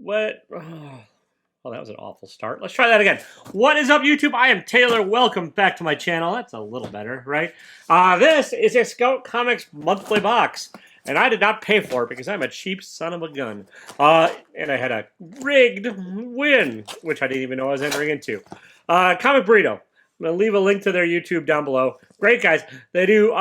What? Oh, that was an awful start. Let's try that again. What is up, YouTube? I am Taylor. Welcome back to my channel. That's a little better, right? This is a Scout Comics monthly box. And I did not pay for it because I'm a cheap son of a gun. And I had a rigged win, which I didn't even know I was entering into. Comic Burrito. I'm going to leave a link to their YouTube down below. Great guys. They do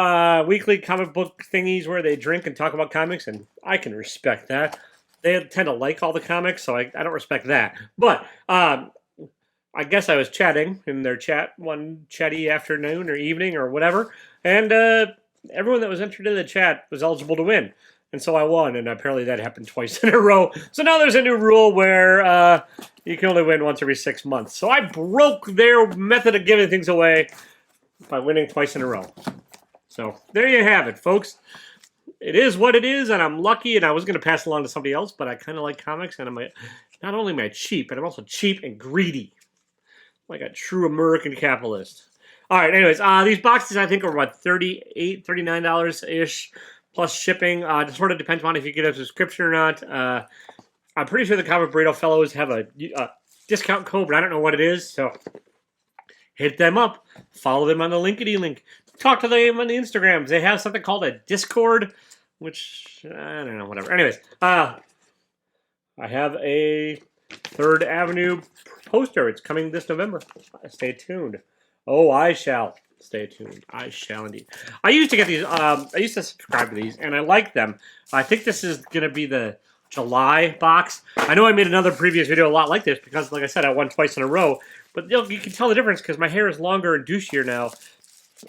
weekly comic book thingies where they drink and talk about comics, and I can respect that. They tend to like all the comics, so I don't respect that. But I guess I was chatting in their chat one chatty afternoon or evening or whatever, and everyone that was entered in the chat was eligible to win. And so I won, and apparently that happened twice in a row. So now there's a new rule where you can only win once every 6 months. So I broke their method of giving things away by winning twice in a row. So there you have it, folks. It is what it is, and I'm lucky, and I was going to pass it along to somebody else, but I kind of like comics, and not only am I cheap, but I'm also cheap and greedy. Like a true American capitalist. All right, anyways, these boxes I think are about $38, $39-ish plus shipping. It sort of depends on if you get a subscription or not. I'm pretty sure the Comic Burrito fellows have a discount code, but I don't know what it is, so hit them up. Follow them on the linkity link. Talk to them on the Instagrams. They have something called a Discord, which, I don't know, whatever. Anyways, I have a 3rd Avenue poster. It's coming this November. Stay tuned. Oh, I shall. Stay tuned. I shall indeed. I used to get these, I used to subscribe to these, and I like them. I think this is going to be the July box. I know I made another previous video a lot like this because, like I said, I won twice in a row. But you can tell the difference because my hair is longer and douchier now.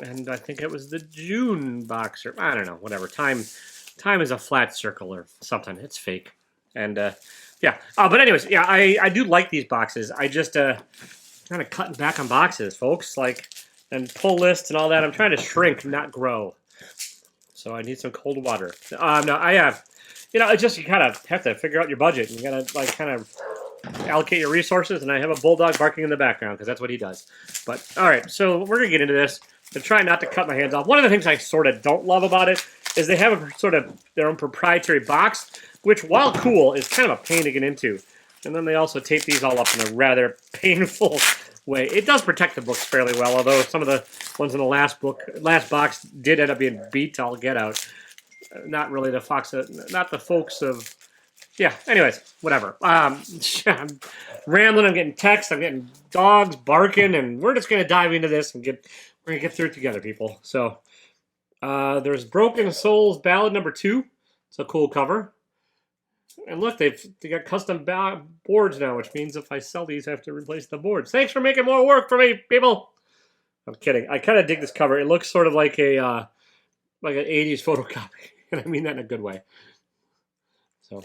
And I think it was the June box, or I don't know, whatever. Time is a flat circle or something. It's fake. And, yeah. But anyways, yeah, I do like these boxes. I just, kind of cutting back on boxes, folks. Like, and pull lists and all that. I'm trying to shrink, not grow. So I need some cold water. No, I have, it's just you kind of have to figure out your budget. You got to, like, kind of allocate your resources. And I have a bulldog barking in the background because that's what he does. But, all right, so we're going to get into this. To try not to cut my hands off. One of the things I sort of don't love about it is they have a sort of their own proprietary box, which, while cool, is kind of a pain to get into. And then they also tape these all up in a rather painful way. It does protect the books fairly well, although some of the ones in the last box did end up being beat all get out. Not really the not the folks of... Yeah, anyways, whatever. I'm rambling, I'm getting texts, I'm getting dogs barking, and we're just going to dive into this and we're going to get through it together, people. So, there's Broken Souls Ballad number 2. It's a cool cover. And look, they got custom boards now, which means if I sell these, I have to replace the boards. Thanks for making more work for me, people! I'm kidding. I kind of dig this cover. It looks sort of like an 80s photocopy. And I mean that in a good way. So...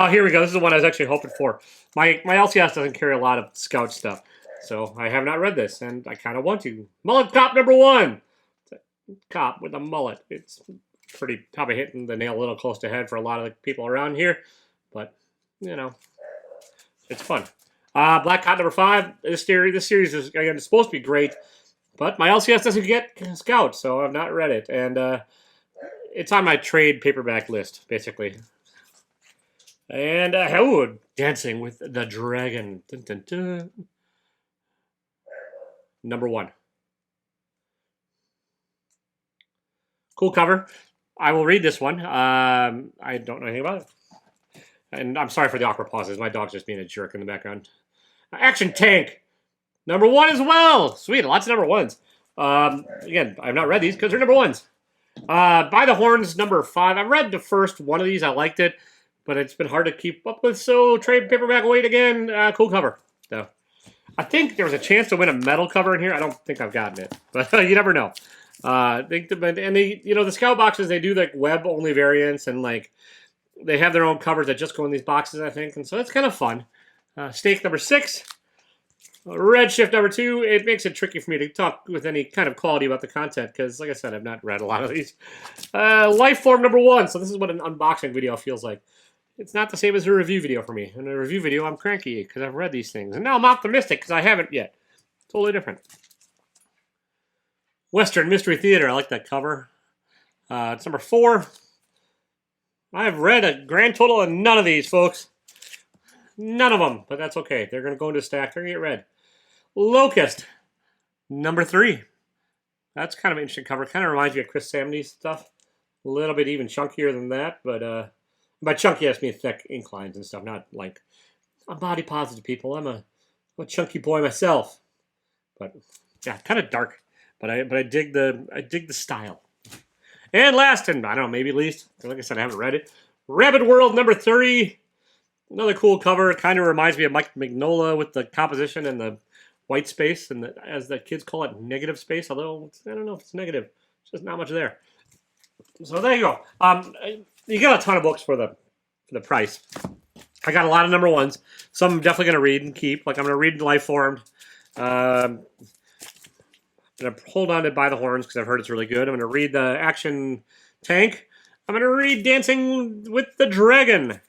here we go. This is the one I was actually hoping for. My LCS doesn't carry a lot of Scout stuff, so I have not read this, and I kind of want to. Mullet Cop number 1. It's a cop with a mullet. It's probably hitting the nail a little close to head for a lot of the people around here, but, it's fun. Black Cop number 5. This series is, again, it's supposed to be great, but my LCS doesn't get Scout, so I've not read it, and it's on my trade paperback list, basically. And, Dancing with the Dragon. Dun, dun, dun. Number 1. Cool cover. I will read this one. I don't know anything about it. And I'm sorry for the awkward pauses. My dog's just being a jerk in the background. Action Tank. Number 1 as well. Sweet. Lots of number 1s. Again, I've not read these because they're number 1s. By the Horns, number 5. I read the first one of these. I liked it. But it's been hard to keep up with, so trade paperback weight again. Cool cover. So, I think there was a chance to win a metal cover in here. I don't think I've gotten it, but you never know. The Scout boxes, they do like web-only variants, and like they have their own covers that just go in these boxes, I think, and so it's kind of fun. Stake number 6. Redshift number 2. It makes it tricky for me to talk with any kind of quality about the content, because, like I said, I've not read a lot of these. Lifeform number 1. So this is what an unboxing video feels like. It's not the same as a review video for me. In a review video, I'm cranky because I've read these things. And now I'm optimistic because I haven't yet. Totally different. Western Mystery Theater. I like that cover. It's number 4. I've read a grand total of none of these, folks. None of them, but that's okay. They're going to go into stack. They're going to get read. Locust, number 3. That's kind of an interesting cover. Kind of reminds me of Chris Samney's stuff. A little bit even chunkier than that, but by chunky, I just mean thick inclines and stuff, not like I'm body positive, people. I'm a chunky boy myself, but yeah, kind of dark. But I dig the style. And last, and I don't know, maybe least, like I said, I haven't read it. Rabbit World number 30. Another cool cover. Kind of reminds me of Mike Mignola with the composition and the white space, and as the kids call it, negative space. Although I don't know if it's negative. It's just not much there. So there you go. You got a ton of books for the price. I got a lot of number 1s. Some I'm definitely going to read and keep. Like I'm going to read Life Formed. I'm going to hold on to By the Horns because I've heard it's really good. I'm going to read the Action Tank. I'm going to read Dancing with the Dragon.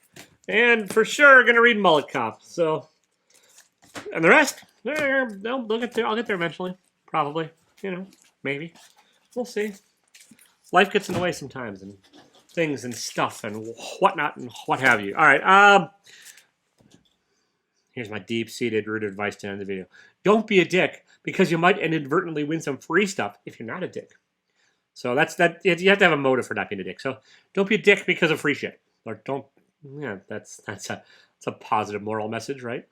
And for sure, going to read Mullet Cop. So, and the rest, they'll get there. I'll get there eventually. Probably. You know, maybe. We'll see. Life gets in the way sometimes, and things and stuff and whatnot and what have you. All right. Here's my deep-seated, rooted advice to end the video. Don't be a dick, because you might inadvertently win some free stuff if you're not a dick. So that's that. You have to have a motive for not being a dick. So don't be a dick because of free shit, or don't. Yeah, that's a positive moral message, right?